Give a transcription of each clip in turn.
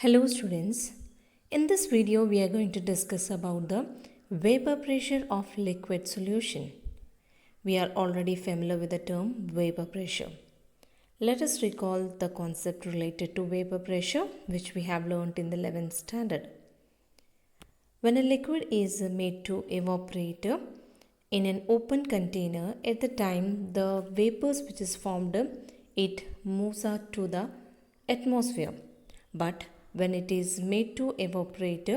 Hello students, in this video we are going to discuss about the vapor pressure of liquid solution. We are already familiar with the term vapor pressure. Let us recall the concept related to vapor pressure which we have learned in the 11th standard. When a liquid is made to evaporate in an open container, at the time the vapors which is formed, it moves out to the atmosphere. But when it is made to evaporate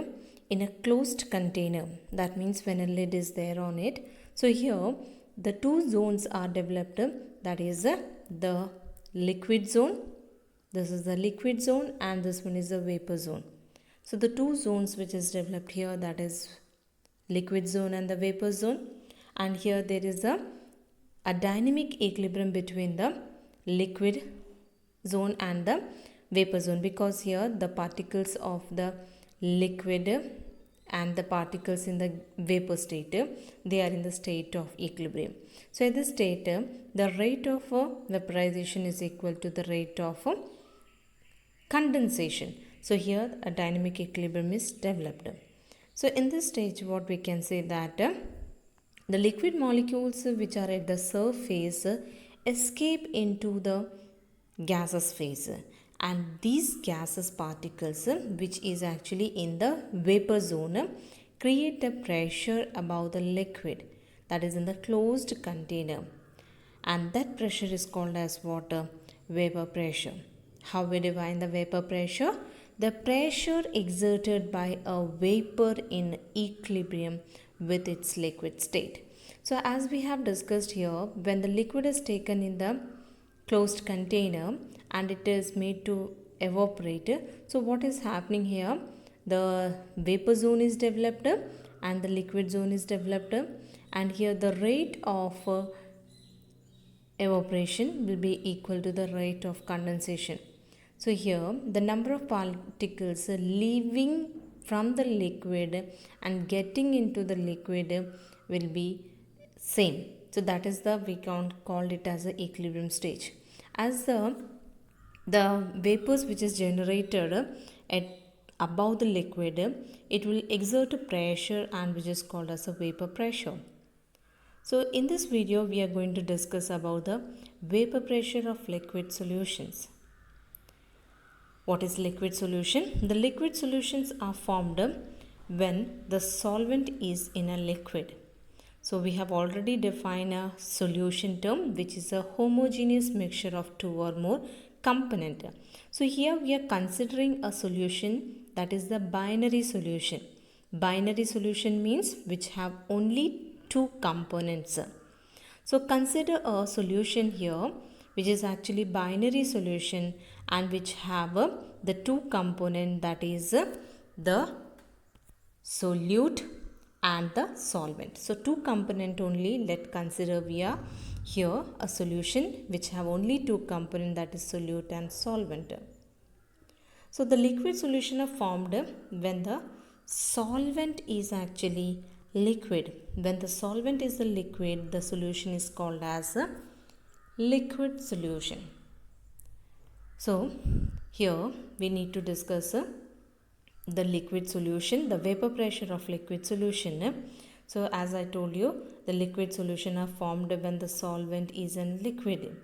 in a closed container, that means when a lid is there on it, so here the two zones are developed, that is the liquid zone. This is the liquid zone and this one is the vapor zone. So the two zones which is developed here, that is liquid zone and the vapor zone, and here there is a dynamic equilibrium between the liquid zone and the vapor zone, because here the particles of the liquid and the particles in the vapor state, they are in the state of equilibrium. So in this state, the rate of vaporization is equal to the rate of condensation. So here a dynamic equilibrium is developed. So in this stage what we can say that the liquid molecules which are at the surface escape into the gaseous phase, and these gaseous particles which is actually in the vapor zone create a pressure above the liquid, that is in the closed container, and that pressure is called as what? Vapor pressure. How we define the vapor pressure? The pressure exerted by a vapor in equilibrium with its liquid state. So as we have discussed here, when the liquid is taken in the closed container and it is made to evaporate, so what is happening here? The vapor zone is developed and the liquid zone is developed, and here the rate of evaporation will be equal to the rate of condensation. So here the number of particles leaving from the liquid and getting into the liquid will be same. So that is the, we can call it as the equilibrium stage. As the vapors which is generated at above the liquid, it will exert a pressure and which is called as a vapor pressure. So in this video we are going to discuss about the vapor pressure of liquid solutions. What is liquid solution? The liquid solutions are formed when the solvent is in a liquid. So we have already defined a solution term, which is a homogeneous mixture of two or more component. So here we are considering a solution that is the binary solution. Binary solution means which have only two components. So consider a solution here which is actually binary solution and which have the two component, that is the solute and the solvent. So two component only. Let consider we are here a solution which have only two component, that is solute and solvent. So the liquid solution are formed when the solvent is actually liquid. When the solvent is the liquid, the solution is called as a liquid solution. So here we need to discuss the liquid solution, the vapor pressure of liquid solution. So as I told you, the liquid solution are formed when the solvent is in liquid,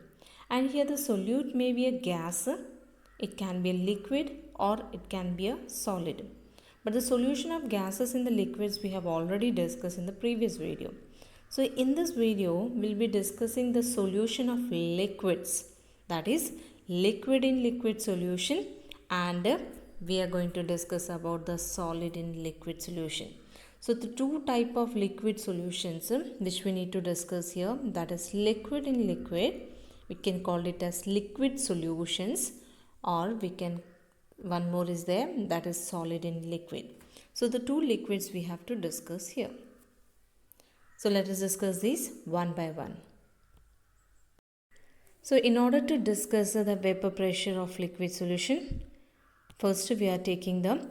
and here the solute may be a gas, it can be a liquid or it can be a solid. But the solution of gases in the liquids we have already discussed in the previous video. So in this video we'll be discussing the solution of liquids, that is liquid in liquid solution, and we are going to discuss about the solid in liquid solution. So the two type of liquid solutions which we need to discuss here, that is liquid in liquid, we can call it as liquid solutions, or we can, one more is there, that is solid in liquid. So the two liquids we have to discuss here. So let us discuss these one by one. So in order to discuss the vapor pressure of liquid solution, first we are taking the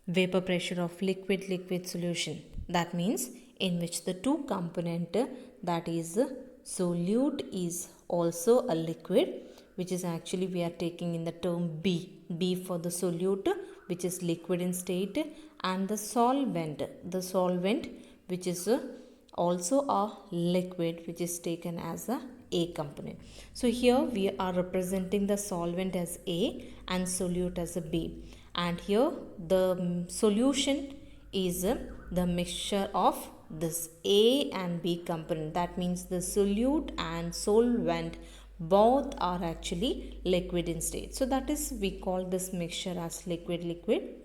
vapor pressure of liquid solution. That means in which the two component, that is solute is also a liquid, which is actually we are taking in the term B. B for the solute, which is liquid in state, and the solvent which is also a liquid, which is taken as a component. So here we are representing the solvent as A and solute as a B, and here the solution is the mixture of this A and B component. That means the solute and solvent both are actually liquid in state. So that is, we call this mixture as liquid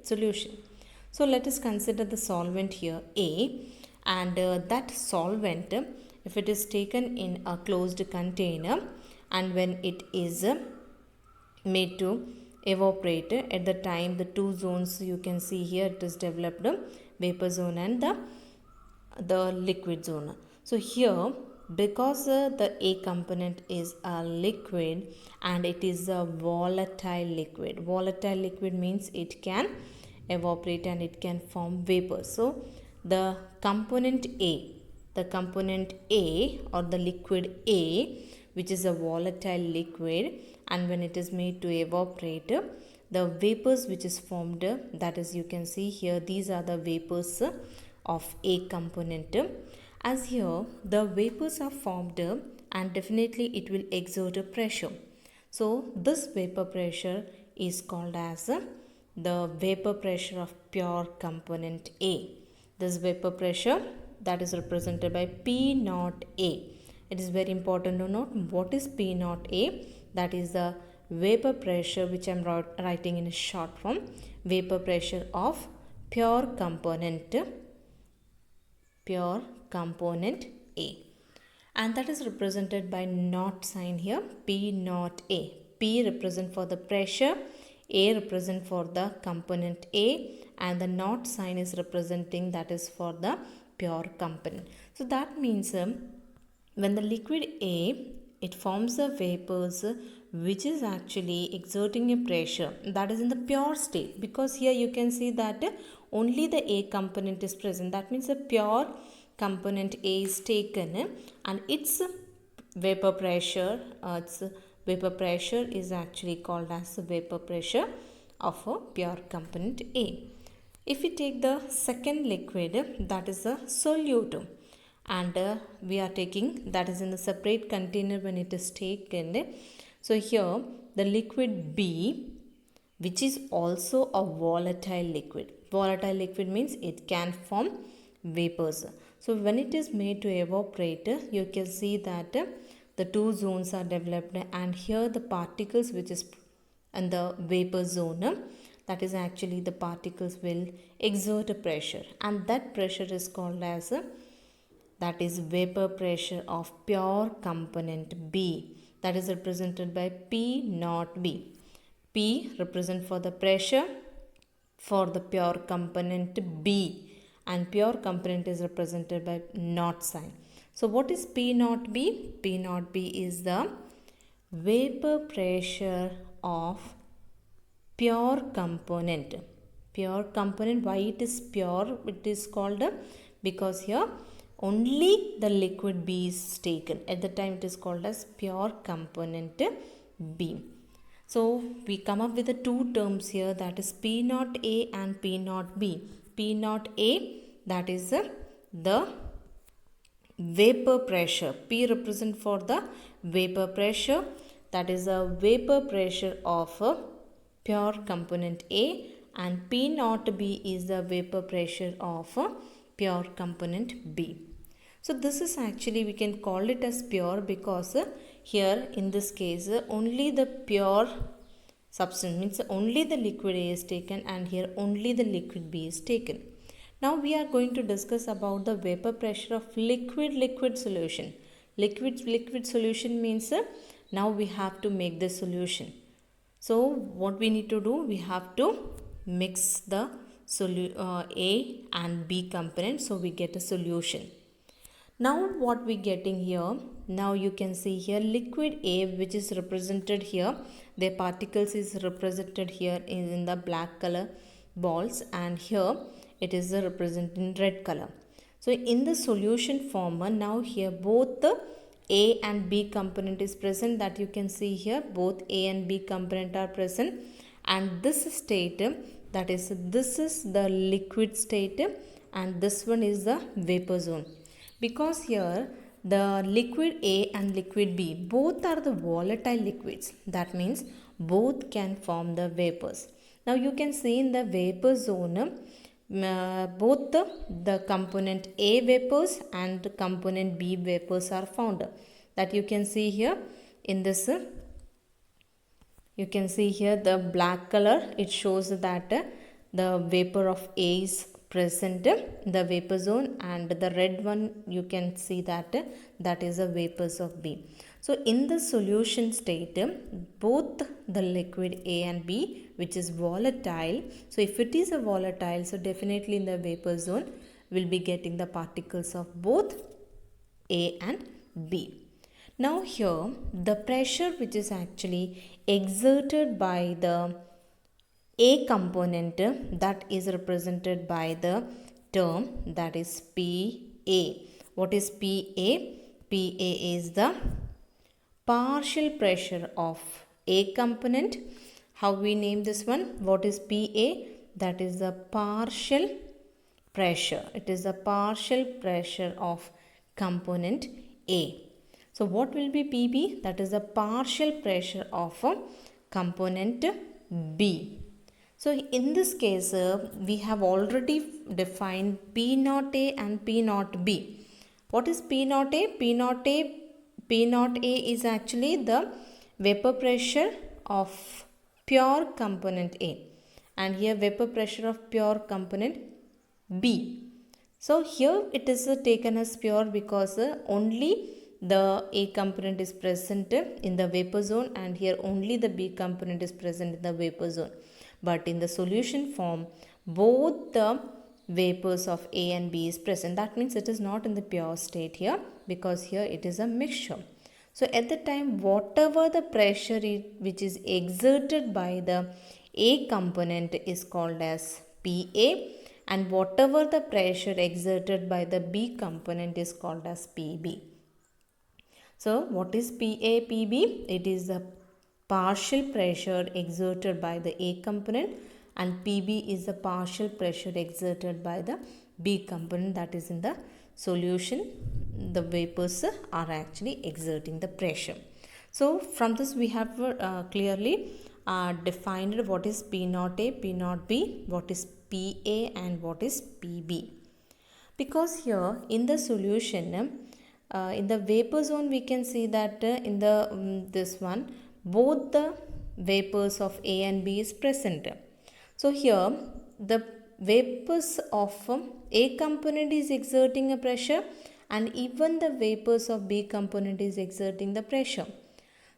solution. So let us consider the solvent here A, and that solvent, if it is taken in a closed container and when it is made to evaporate, at the time the two zones you can see here, it is developed vapor zone and the liquid zone. So here, because the A component is a liquid and it is a volatile liquid means it can evaporate and it can form vapor. So the component A or the liquid A, which is a volatile liquid, and when it is made to evaporate, the vapors which is formed, that is, you can see here, these are the vapors of A component. As here the vapors are formed and definitely it will exert a pressure. So this vapor pressure is called as the vapor pressure of pure component A. This vapor pressure, that is represented by P naught A. It is very important to note what is P naught A. That is the vapor pressure, which I am writing in a short form, vapor pressure of pure component A, and that is represented by naught sign here, P naught A. P represent for the pressure, A represent for the component A, and the naught sign is representing, that is for the pure component. So that means when the liquid A, it forms the vapors which is actually exerting a pressure, that is in the pure state, because here you can see that only the A component is present. That means the pure component A is taken and its vapor pressure is actually called as the vapor pressure of a pure component A. If we take the second liquid, that is a solute, and we are taking, that is in the separate container when it is taken. So here the liquid B, which is also a volatile liquid. Volatile liquid means it can form vapors. So when it is made to evaporate, you can see that the two zones are developed, and here the particles which is in the vapor zone, that is actually the particles will exert a pressure, and that pressure is called as that is vapor pressure of pure component B, that is represented by P naught B. P represent for the pressure for the pure component B, and pure component is represented by naught sign. So what is P naught B? P naught B is the vapor pressure of pure component. Pure component, why it is pure? It is called because here only the liquid B is taken. At the time it is called as pure component B. So we come up with the two terms here, that is P naught A and P naught B. P naught A, that is the vapor pressure. P represent for the vapor pressure, that is a vapor pressure of a pure component A, and P naught B is the vapor pressure of a pure component B. So this is actually, we can call it as pure because here in this case only the pure substance, means only the liquid A is taken, and here only the liquid B is taken. Now we are going to discuss about the vapor pressure of liquid solution. Liquid solution means now we have to make the solution. So what we need to do, we have to mix the A and B component, so we get a solution. Now what we getting here, now you can see here liquid A, which is represented here, their particles is represented here in the black color balls, and here it is represented in red color. So in the solution form, now here both the A and B component is present, that you can see here both A and B component are present, and this state That is, this is the liquid state and this one is the vapor zone. Because here the liquid A and liquid B both are the volatile liquids. That means both can form the vapors. Now you can see in the vapor zone both the component A vapors and component B vapors are found. That you can see here in this. You can see here the black color. It shows that the vapor of A is present in the vapor zone, and the red one you can see that that is the vapors of B. So in the solution state, both the liquid A and B, which is volatile, so if it is a volatile, so definitely in the vapor zone we'll be getting the particles of both A and B. Now here the pressure which is actually exerted by the A component, that is represented by the term that is PA. What is PA? PA is the partial pressure of A component. How we name this one? What is PA? That is the partial pressure. It is the partial pressure of component A. So what will be PB? That is the partial pressure of component B. So in this case, we have already defined P naught A and P naught B. What is P naught A? P naught A is actually the vapor pressure of pure component A, and here vapor pressure of pure component B. So here it is taken as pure because only the A component is present in the vapor zone, and here only the B component is present in the vapor zone. But in the solution form, both the vapors of A and B is present. That means it is not in the pure state here, because here it is a mixture. So at the time, whatever the pressure which is exerted by the A component is called as PA, and whatever the pressure exerted by the B component is called as PB. So what is PA, PB? It is the partial pressure exerted by the A component, and PB is the partial pressure exerted by the B component, that is in the solution. The vapors are actually exerting the pressure. So from this we have clearly defined what is P naught A, P naught B, what is PA and what is PB. Because here in the solution, in the vapor zone we can see that in the this one both the vapors of A and B is present. So here the vapors of A component is exerting a pressure, and even the vapors of B component is exerting the pressure.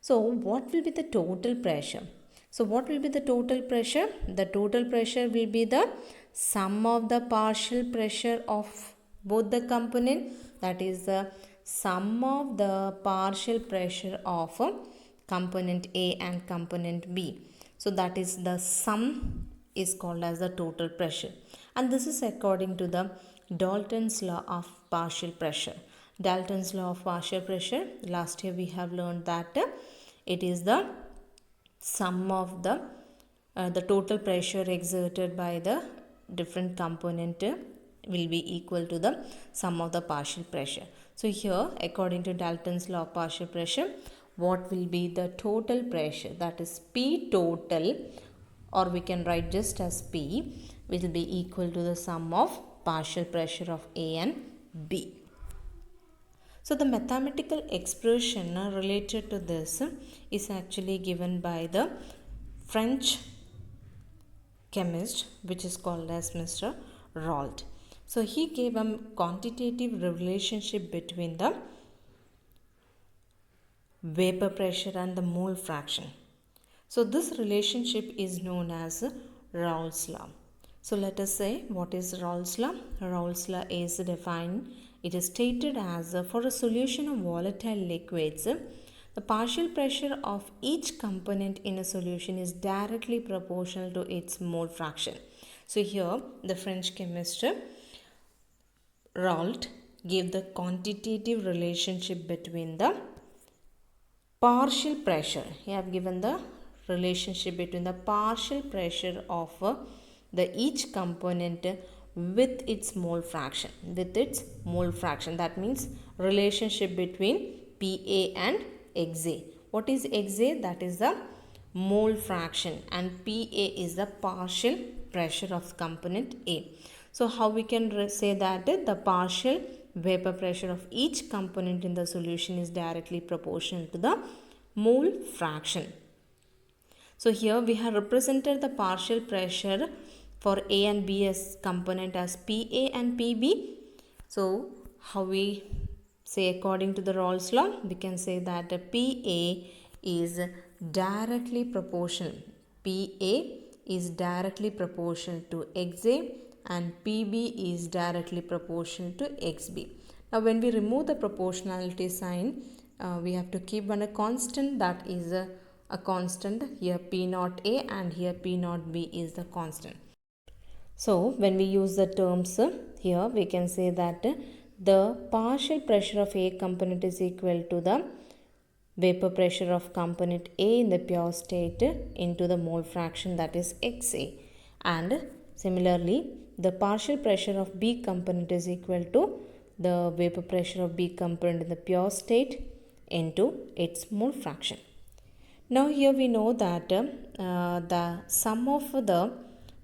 So what will be the total pressure? So what will be the total pressure? The total pressure will be the sum of the partial pressure of both the component, that is the sum of the partial pressure of component A and component B. So that is the sum is called as the total pressure, and this is according to the Dalton's law of partial pressure. Dalton's law of partial pressure, last year we have learned that it is the sum of the total pressure exerted by the different component will be equal to the sum of the partial pressure. So here according to Dalton's law of partial pressure, what will be the total pressure? That is P total, or we can write just as P, will be equal to the sum of partial pressure of A and B. So the mathematical expression related to this is actually given by the French chemist, which is called as Mr. Raoult. So he gave a quantitative relationship between the vapor pressure and the mole fraction. So this relationship is known as Raoult's law. So let us say what is Raoult's law. Raoult's law is defined. It is stated as for a solution of volatile liquids, the partial pressure of each component in a solution is directly proportional to its mole fraction. So here the French chemist Raoult gave the quantitative relationship between the partial pressure. He have given the relationship between the partial pressure of the each component with its mole fraction, that means relationship between Pa and Xa. What is Xa? That is the mole fraction, and Pa is the partial pressure of component A. So how we can say that the partial vapor pressure of each component in the solution is directly proportional to the mole fraction. So here we have represented the partial pressure for A and B as component as Pa and Pb. So how we say according to the Rolle's law, we can say that Pa is directly proportional. Pa is directly proportional to Xa and Pb is directly proportional to Xb. Now when we remove the proportionality sign, we have to keep one a constant, that is a constant. Here P naught A and here P naught B is the constant. So when we use the terms here, we can say that the partial pressure of A component is equal to the vapor pressure of component A in the pure state into the mole fraction, that is Xa. And similarly, the partial pressure of B component is equal to the vapor pressure of B component in the pure state into its mole fraction. Now here we know that the sum of the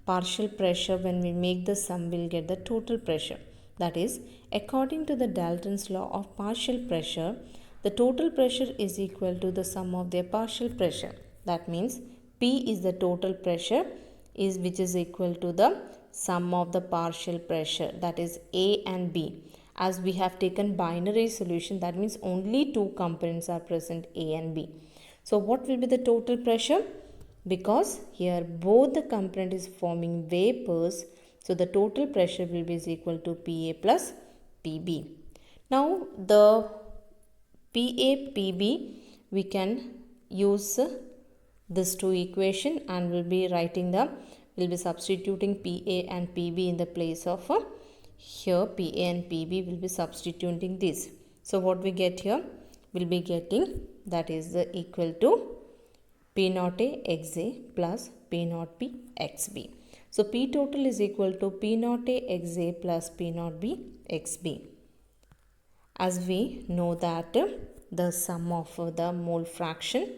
partial pressure, when we make the sum, we'll get the total pressure. That is, according to the Dalton's law of partial pressure, the total pressure is equal to the sum of their partial pressure. That means P is the total pressure which is equal to the sum of the partial pressure, that is A and B. As we have taken binary solution, that means only two components are present, A and B. So what will be the total pressure? Because here both the component is forming vapors, so the total pressure will be equal to Pa plus Pb. Now the Pa, Pb, we can use this two equation and we'll be substituting Pa and Pb in the place of here Pa and Pb will be substituting this. So what we get here, we'll be getting, that is equal to P naught A Xa plus P naught B Xb. So P total is equal to P naught A Xa plus P naught B Xb. As we know that the sum of the mole fraction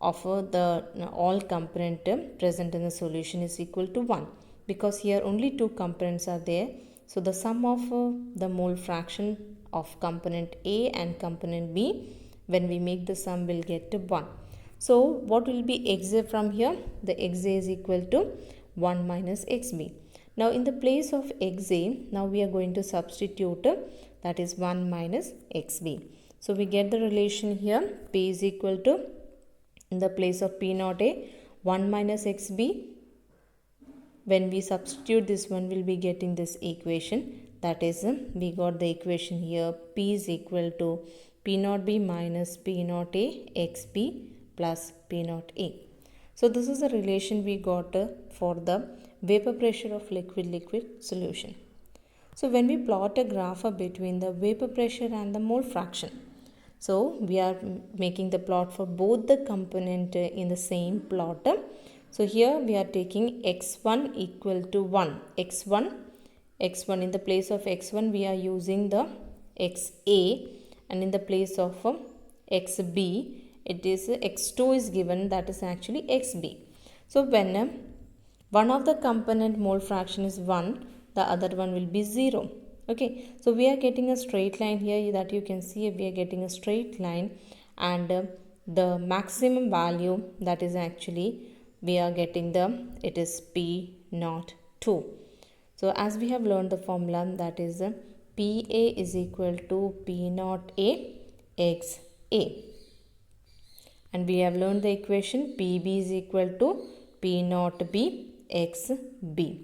of the all component present in the solution is equal to 1, because here only two components are there. So the sum of the mole fraction of component A and component B, when we make the sum, will get to 1. So what will be Xa from here? The Xa is equal to 1 minus Xb. Now in the place of Xa, now we are going to substitute that is 1 minus Xb. So we get the relation here, P is equal to, in the place of P naught A, 1 minus Xb. When we substitute this one, we'll be getting this equation. That is, we got the equation here, P is equal to P naught B minus P naught A Xb plus P naught A. So this is the relation we got for the vapor pressure of liquid-liquid solution. So when we plot a graph between the vapor pressure and the mole fraction, so we are making the plot for both the component in the same plot. So here we are taking x1 equal to 1. x1 in the place of x1 we are using the xa, and in the place of xb it is x2 is given, that is actually xb. So when one of the component mole fraction is 1, the other one will be 0. Okay, so we are getting a straight line here, that you can see we are getting a straight line, and the maximum value, that is actually we are getting it is P naught 2. So as we have learned the formula, that is PA is equal to P naught A X A, and we have learned the equation PB is equal to P naught B X B.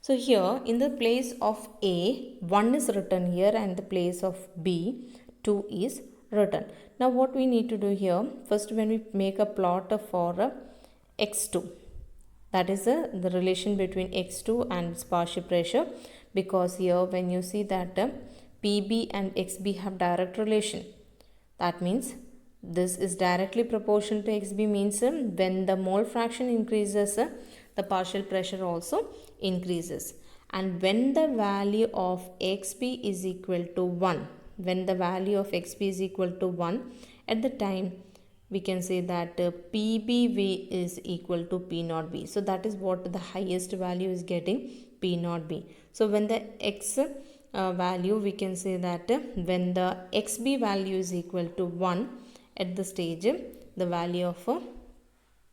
So here in the place of A, 1 is written here, and the place of B, 2 is written. Now what we need to do here, first when we make a plot for x2, that is the relation between x2 and its partial pressure, because here when you see that PB and XB have direct relation, that means This is directly proportional to xb means when the mole fraction increases, the partial pressure also increases. And when the value of xb is equal to 1, when the value of xb is equal to 1, at the time we can say that PBV is equal to P naught B. So that is what the highest value is getting, P naught B. So when the x value, we can say that when the XB value is equal to 1 at the stage, the value of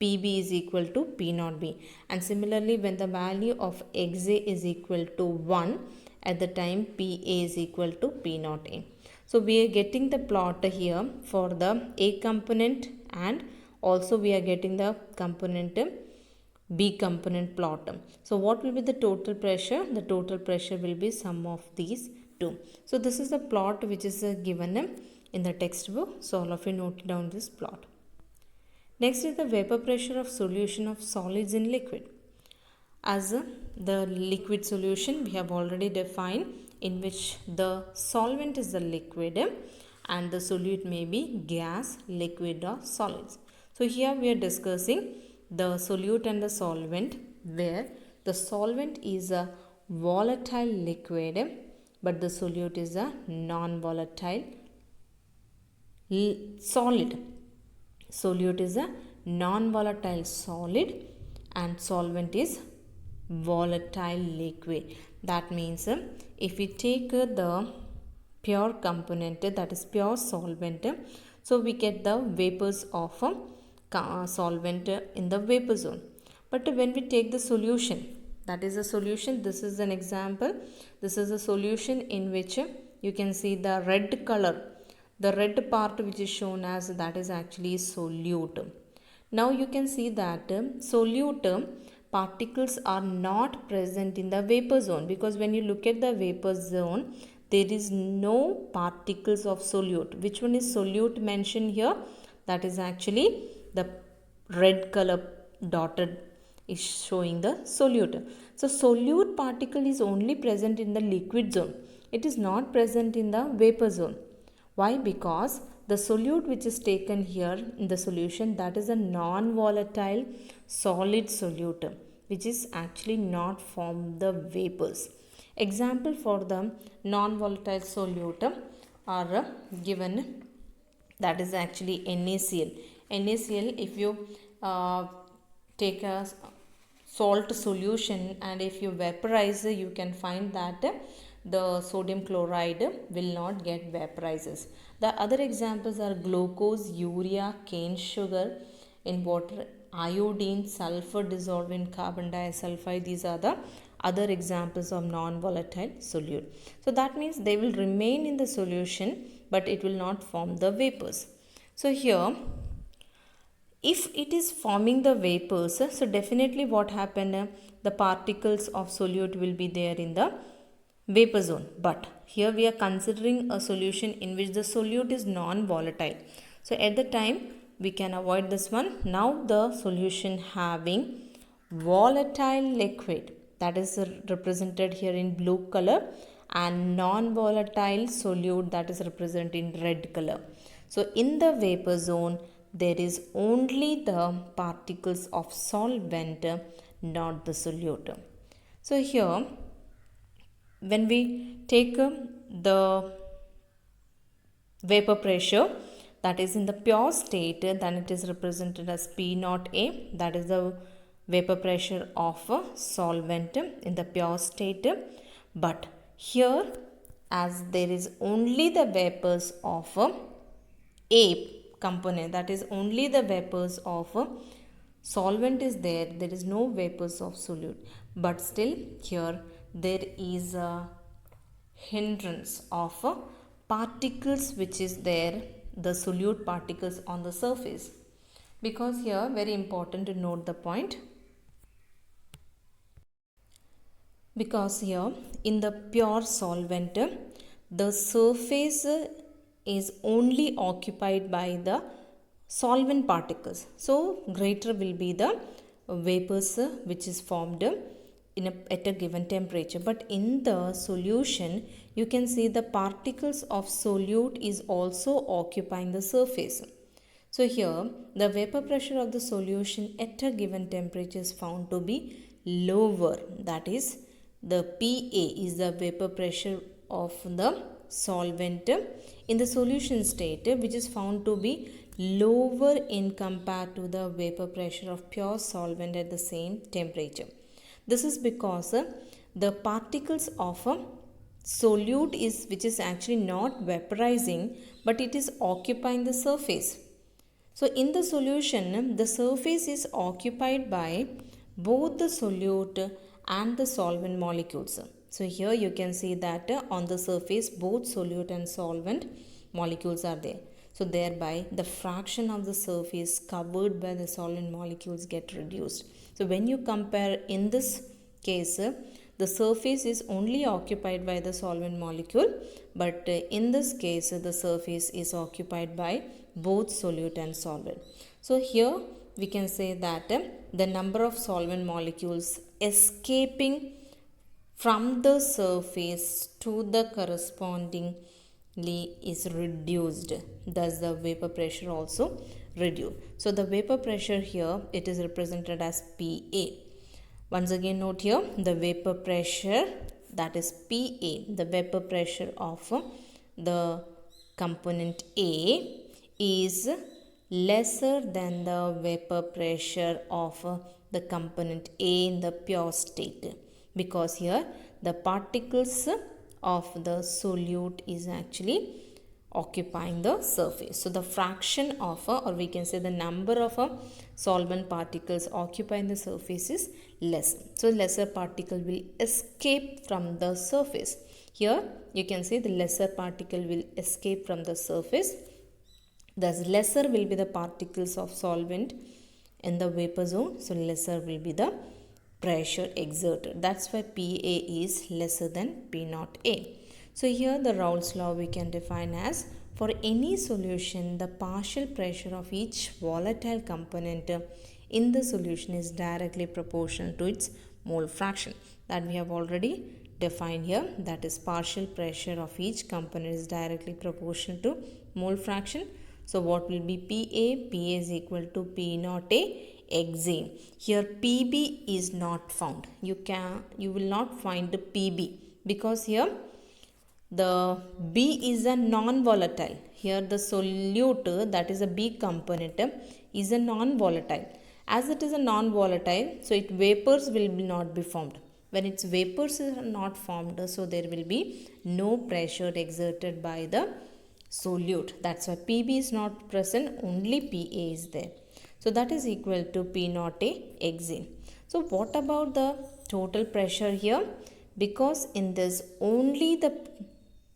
PB is equal to P naught B. And similarly, when the value of XA is equal to 1, at the time PA is equal to P naught A. So we are getting the plot here for the A component, and also we are getting the component B component plot. So what will be the total pressure? The total pressure will be sum of these two. So this is the plot which is given in the textbook. So all of you note down this plot. Next is the vapor pressure of solution of solids in liquid. As the liquid solution, we have already defined, in which the solvent is the liquid and the solute may be gas, liquid or solids. So here we are discussing the solute and the solvent, where the solvent is a volatile liquid but the solute is a non-volatile solid. Solute is a non-volatile solid and solvent is volatile liquid. That means if we take the pure component, that is pure solvent, so we get the vapors of solvent in the vapor zone. But when we take the solution, that is a solution, this is an example, this is a solution in which you can see the red color, the red part which is shown as, that is actually solute. Now you can see that solute particles are not present in the vapor zone, because when you look at the vapor zone, there is no particles of solute. Which one is solute mentioned here? That is actually the red color dotted is showing the solute. So solute particle is only present in the liquid zone. It is not present in the vapor zone. Why? Because the solute which is taken here in the solution, that is a non-volatile solid solute, which is actually not from the vapors. Example for the non-volatile solute are given, that is actually NaCl. NaCl, if you take a salt solution and if you vaporize, you can find that the sodium chloride will not get vaporizes. The other examples are glucose, urea, cane sugar in water, iodine, sulfur dissolved in carbon disulfide. These are the other examples of non-volatile solute. So that means they will remain in the solution but it will not form the vapors. So here, if it is forming the vapors, so definitely what happened, the particles of solute will be there in the vapor zone. But here we are considering a solution in which the solute is non-volatile. So at the time we can avoid this one. Now the solution having volatile liquid, that is represented here in blue color, and non-volatile solute, that is represented in red color. So in the vapor zone, there is only the particles of solvent, not the solute. So here, when we take the vapor pressure, that is in the pure state, then it is represented as P naught A, that is the vapor pressure of a solvent in the pure state. But here, as there is only the vapors of A component, that is only the vapors of a solvent is there, there is no vapors of solute. But still here there is a hindrance of particles which is there, the solute particles on the surface. Because here, very important to note the point, because here in the pure solvent, the surface is only occupied by the solvent particles. So greater will be the vapors which is formed at a given temperature. But in the solution, you can see the particles of solute is also occupying the surface. So here the vapor pressure of the solution at a given temperature is found to be lower, that is the PA is the vapor pressure of the solvent in the solution state, which is found to be lower in compared to the vapor pressure of pure solvent at the same temperature. This is because the particles of a solute is which is actually not vaporizing, but it is occupying the surface. So in the solution, the surface is occupied by both the solute and the solvent molecules. So here you can see that on the surface both solute and solvent molecules are there. So thereby the fraction of the surface covered by the solvent molecules get reduced. So when you compare in this case, the surface is only occupied by the solvent molecule, but in this case the surface is occupied by both solute and solvent. So here we can say that the number of solvent molecules escaping from the surface to the correspondingly is reduced, thus the vapor pressure also reduced. So the vapor pressure here, it is represented as PA. Once again note here the vapor pressure, that is PA, the vapor pressure of the component A is lesser than the vapor pressure of the component A in the pure state, because here the particles of the solute is actually occupying the surface. So the fraction of or we can say the number of solvent particles occupying the surface is less. So lesser particle will escape from the surface. Here you can see the lesser particle will escape from the surface. Thus lesser will be the particles of solvent in the vapor zone. So lesser will be the pressure exerted. That's why PA is lesser than P naught A. So here the Raoult's law we can define as, for any solution the partial pressure of each volatile component in the solution is directly proportional to its mole fraction. That we have already defined here, that is partial pressure of each component is directly proportional to mole fraction. So what will be PA? PA is equal to P naught A Xa. Here PB is not found. You will not find the PB because here the B is a non-volatile. Here the solute, that is a B component, is a non-volatile. As it is a non-volatile, so its vapors will not be formed. When its vapors are not formed, so there will be no pressure exerted by the solute. That's why PB is not present, only PA is there. So that is equal to P naught A Xa. So what about the total pressure here? Because in this only the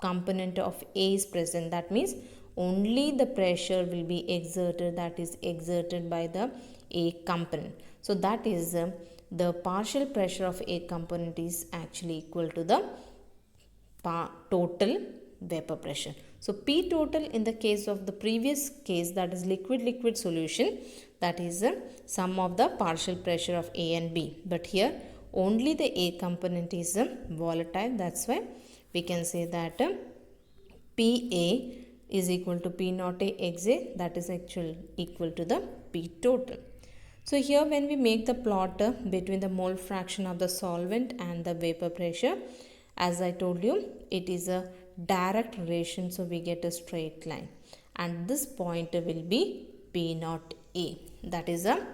component of A is present, that means only the pressure will be exerted, that is exerted by the A component. So that is the partial pressure of A component is actually equal to the total vapor pressure. So P total in the case of the previous case, that is liquid solution, that is sum of the partial pressure of A and B. But here only the A component is volatile. That's why we can say that PA is equal to P naught A Xa, that is actually equal to the P total. So here when we make the plot between the mole fraction of the solvent and the vapor pressure, as I told you, it is a direct relation, so we get a straight line, and this point will be P naught A. That is a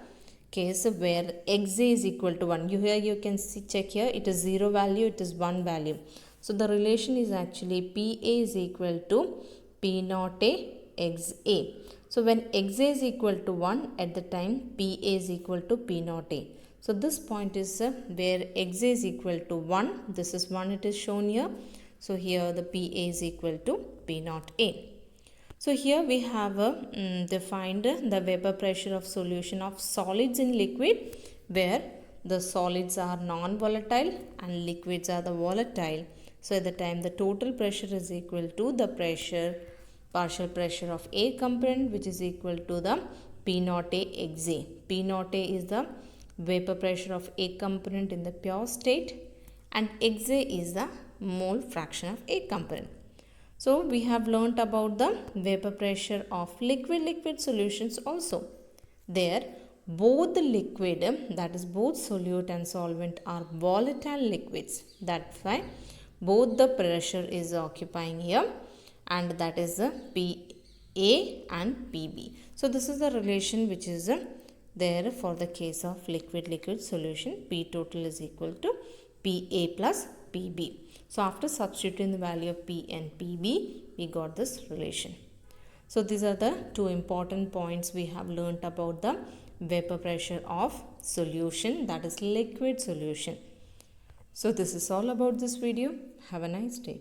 case where Xa is equal to 1. You can see, check here, it is 0 value, it is 1 value. So the relation is actually PA is equal to P naught A Xa. So when Xa is equal to 1, at the time PA is equal to P naught A. So this point is where Xa is equal to 1. This is 1, it is shown here. So here the PA is equal to P naught A. So here we have defined the vapor pressure of solution of solids in liquid, where the solids are non-volatile and liquids are the volatile. So at the time the total pressure is equal to the partial pressure of A component, which is equal to the P naught A Xa. P naught A is the vapor pressure of A component in the pure state, and Xa is the mole fraction of A component. So we have learnt about the vapor pressure of liquid solutions also. There both the liquid, that is both solute and solvent, are volatile liquids. That's why both the pressure is occupying here, and that is the PA and PB. So this is the relation which is there for the case of liquid solution. P total is equal to PA plus PB. So after substituting the value of P and PB, we got this relation. So these are the two important points we have learnt about the vapor pressure of solution, that is liquid solution. So this is all about this video. Have a nice day.